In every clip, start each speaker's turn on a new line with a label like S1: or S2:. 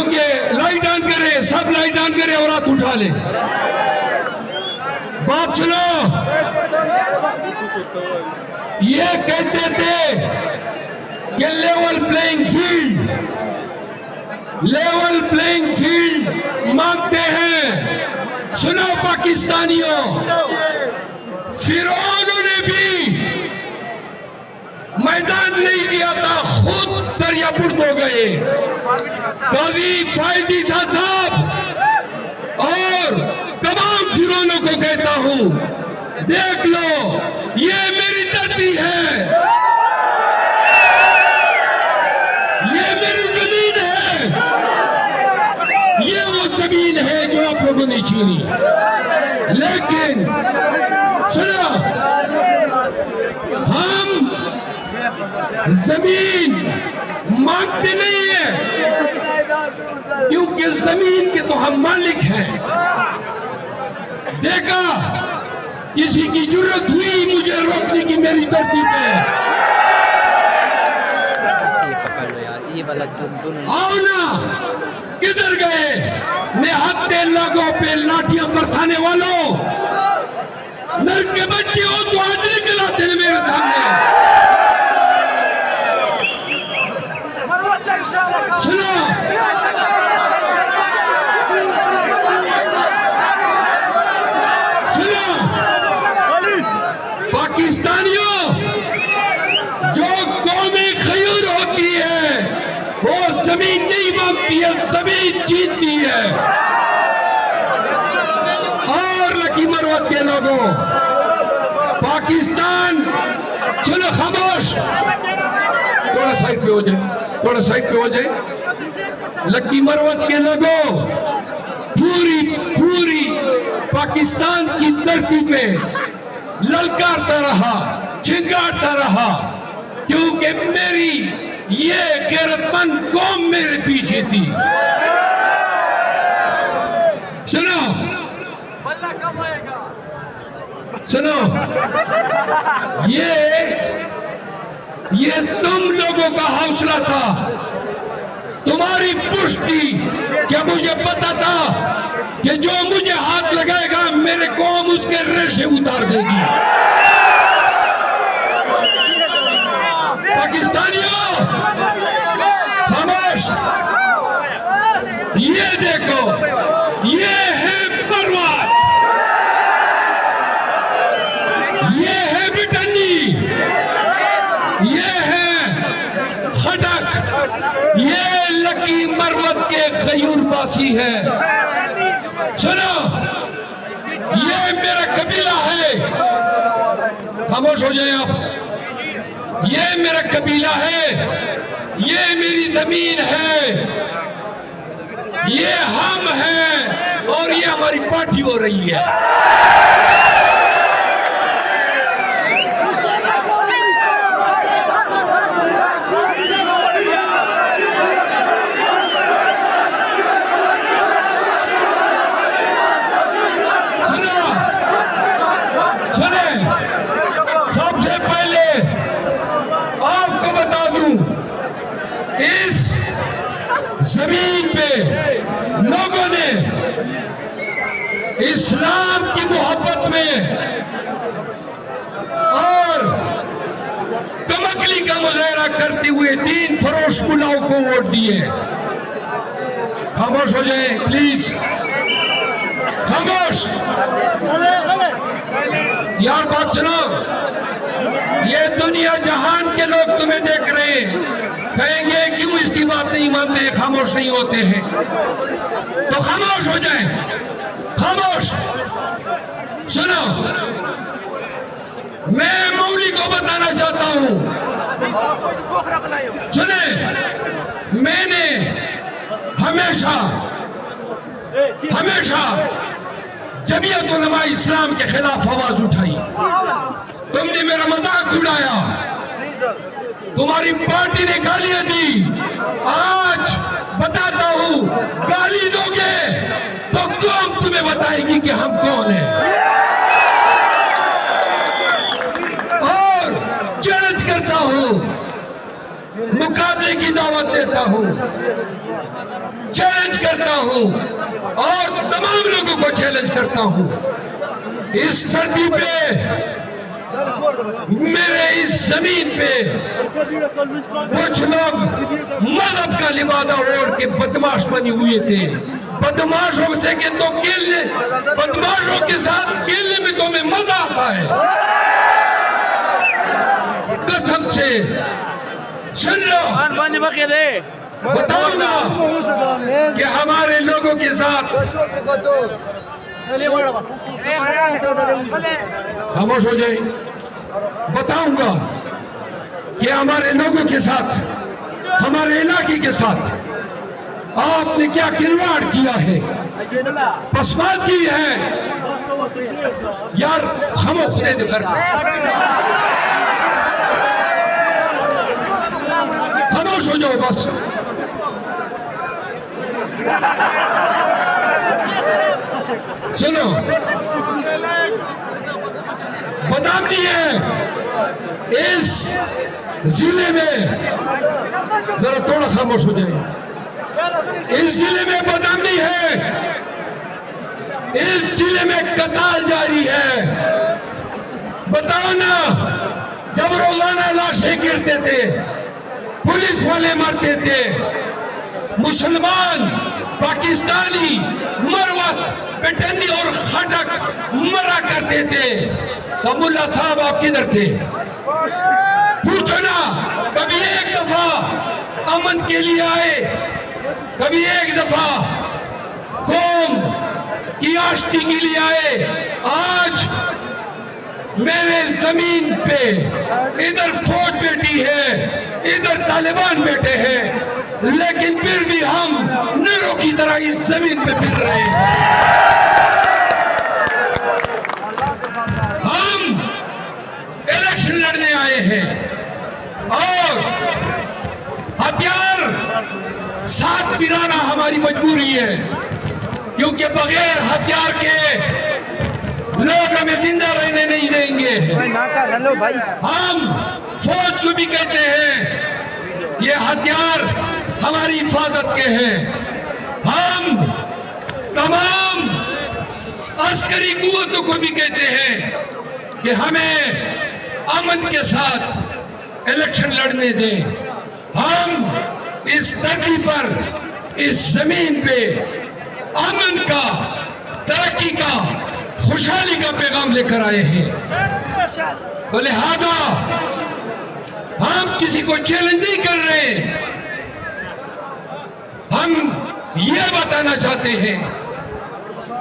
S1: क्योंकि light on करे, सब लाइट ऑन करे और हाथ उठा ले। बात सुनो, ये कहते थे कि लेवल प्लेइंग फील्ड मांगते हैं। सुनो पाकिस्तानियों, फिरौन ने भी मैदान नहीं दिया था, खुद दरियाबुर्द हो गए। गाजी फाइज ईसा साहब और तमाम फिरौनों को कहता हूं, देख लो ये मेरी धरती है, ये मेरी जमीन है, ये वो जमीन है जो आप लोगों ने छीनी। लेकिन सुनो, हम जमीन मांगते नहीं है, क्योंकि जमीन के तो हम मालिक हैं। देखा किसी की जरूरत हुई मुझे रोकने की मेरी धरती पे, आओ ना, किधर गए? मैं हत्ते लोगों पे लाठियां बरसाने वालों, नर के बच्चे हो तो आज निकल आते हैं मेरे सामने। सुनो, सुनो पाकिस्तानियों, जो कौमें खयूर होती है वो जमीन नहीं मांगती है, जमीन जीतती है। और लकी मरवत के लोगों, पाकिस्तान, सुनो खामोश, थोड़ा साइड पे हो जाए, थोड़ा साइड पे हो जाए। लकी मरवत के लोगों, पूरी पाकिस्तान की धरती पे ललकारता रहा, चिंगारता रहा, क्योंकि मेरी ये गैरतमंद कौम मेरे पीछे थी। सुनो, सुनो, ये तुम लोगों का हौसला था, तुम्हारी पुष्टि। क्या मुझे पता था कि जो मुझे हाथ लगाएगा मेरे कौम उसके रेशे उतार देगी? पाकिस्तानियों खामोश, ये देखो, ये है पर्वत, ये है बिटनी, ये है खटक, ये लकी मरवत के खयूरबासी है। सुनो, ये मेरा कबीला है, खामोश हो जाए आप। ये मेरा कबीला है, ये मेरी जमीन है, ये हम हैं और ये हमारी पार्टी हो रही है। सबसे पहले आपको बता दूं, इस जमीन पे लोगों ने इस्लाम की मोहब्बत में और कमकली का मुजाहरा करते हुए दीन फरोश मुलाओं को वोट दिए। खामोश हो जाए प्लीज, खामोश। यार बात सुनो, ये दुनिया जहान के लोग तुम्हें देख रहे हैं, कहेंगे क्यों इसकी बात नहीं मानते, खामोश नहीं होते हैं, तो खामोश हो जाए, खामोश। सुनो, मैं मौली को बताना चाहता हूं, सुने, मैंने हमेशा जमीयत उलमा इस्लाम के खिलाफ आवाज उठाई। तुमने मेरा मजाक उड़ाया, तुम्हारी पार्टी ने गालियां दी। आज बताता हूं, गाली दोगे तो कौम तुम्हें बताएगी कि हम कौन हैं। और चैलेंज करता हूं, मुकाबले की दावत देता हूं। चैलेंज करता हूं और तमाम लोगों को चैलेंज करता हूं। इस धरती पे, मेरे इस जमीन पे कुछ लोग मजहब का लिबादा ओढ़ के बदमाश बने हुए थे। बदमाशों से के तो खेलने, बदमाशों के साथ खेलने में तो हमें मजा आता है। कसम से सुन लो, बताऊंगा कि हमारे लोगों के साथ, खामोश हो जाए, बताऊंगा कि हमारे लोगों के साथ, हमारे इलाके के साथ आपने क्या खिलवाड़ किया है, पसमाद की है। यार हम खुदे घर खामोश हो जाओ बस। सुनो, बदामनी है इस जिले में, जरा थोड़ा खामोश हो जाए। इस जिले में बदनामी है, इस जिले में कत्ल जारी है। बताओ ना, जब रोजाना लाशें गिरते थे, पुलिस वाले मरते थे, मुसलमान, पाकिस्तानी, मरवत, पेटनी और खटक मरा करते थे, तो मुल्ला साहब आप किधर थे? पूछो ना, कभी एक दफा अमन के लिए आए, कभी एक दफा कौम की आश्ती के लिए आए। आज मेरे जमीन पे इधर फौज बैठी है, इधर तालिबान बैठे हैं, लेकिन फिर भी हम नरों की तरह इस जमीन पे फिर रहे हैं। हम इलेक्शन लड़ने आए हैं और हथियार साथ पिराना हमारी मजबूरी है, क्योंकि बगैर हथियार के लोग हमें जिंदा रहने नहीं देंगे। हम फौज को भी कहते हैं ये हथियार हमारी हिफाजत के हैं। हम तमाम अस्करी कुव्वतों को भी कहते हैं कि हमें अमन के साथ इलेक्शन लड़ने दें। हम इस धरती पर, इस जमीन पे अमन का, तरक्की का, खुशहाली का पैगाम लेकर आए हैं। तो लिहाजा हम किसी को चैलेंज नहीं कर रहे, हम ये बताना चाहते हैं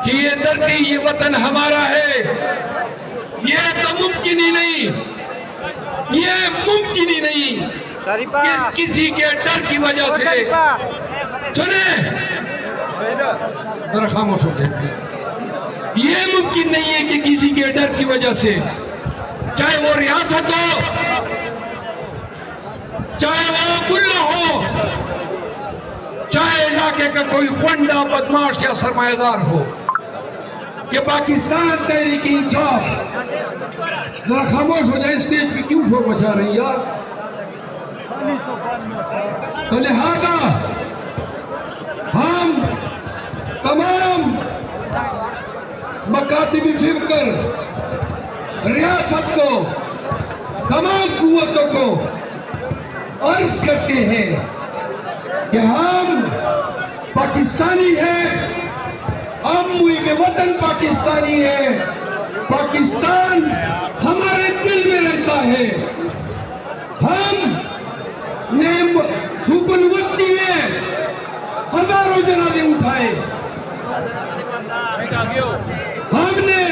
S1: कि ये धरती, ये वतन हमारा है। ये तो मुमकिन ही नहीं, ये मुमकिन ही नहीं किसी के डर की वजह से। सुने, जरा खामोश हो गए। ये मुमकिन नहीं है कि किसी के डर की वजह से, चाहे वो रियासत हो, चाहे वो गुल्ला हो, चाहे इलाके का कोई फंडा, बदमाश या सरमायादार हो, कि पाकिस्तान तहरीक इंसाफ, जरा खामोश हो जाए। स्टेज पे क्यों शोर मचा रहे हैं यार? तो लिहाजा हम तमाम मकातिबी फिक्र, रियासत को, तमाम कुव्वतों को अर्ज करते हैं कि हम पाकिस्तानी हैं, हम मुहिब वतन पाकिस्तानी है। पाकिस्तान हमारे दिल में रहता है। हम ने धूपनवत्ती में हजारों जनाजे उठाए, हमने,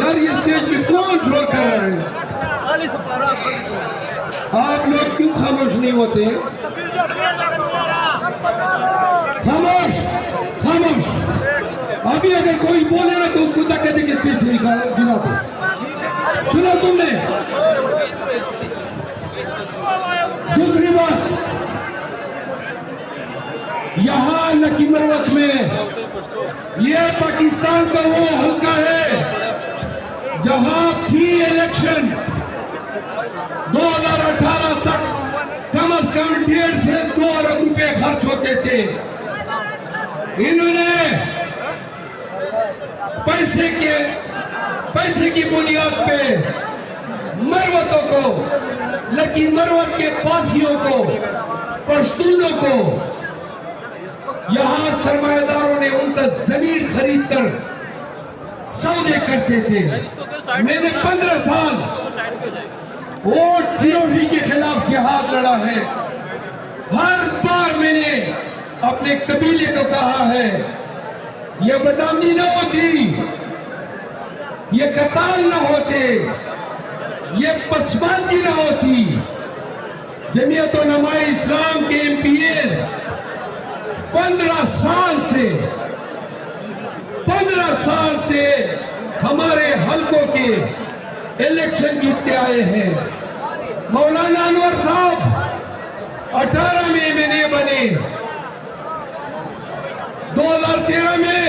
S1: यार ये स्टेज पे कौन शोर कर रहा है? आप लोग क्यों खामोश नहीं होते? खामोश, खामोश। अभी अगर कोई बोले ना तो उसको धक्के देके स्टेज से गिरा दो। सुना तुमने? दूसरी बात, यहाँ लकी मरवत में ये पाकिस्तान का वो हल्का है जहां फ्री इलेक्शन 2018 तक कम से कम 1.5 से 2 अरब रुपए खर्च होते थे। इन्होंने पैसे की बुनियाद पे मरवतों को, लकी मरवत के पासियों को, पश्तूनों को, यहां सरमायादारों ने उनका जमीन खरीद कर सौदे करते थे। मैंने 15 साल वोट फिरोजी के खिलाफ जिहाद लड़ा है। हर बार मैंने अपने कबीले को कहा है, ये बदनामी न होती, ये कताल न होते, ये पसमानगी न होती। जमीयत उलमाए इस्लाम के एमपीए 15 साल से हमारे हलकों के इलेक्शन जीतते आए हैं। मौलाना अनवर साहब 18 में मैंने बने, 2013 में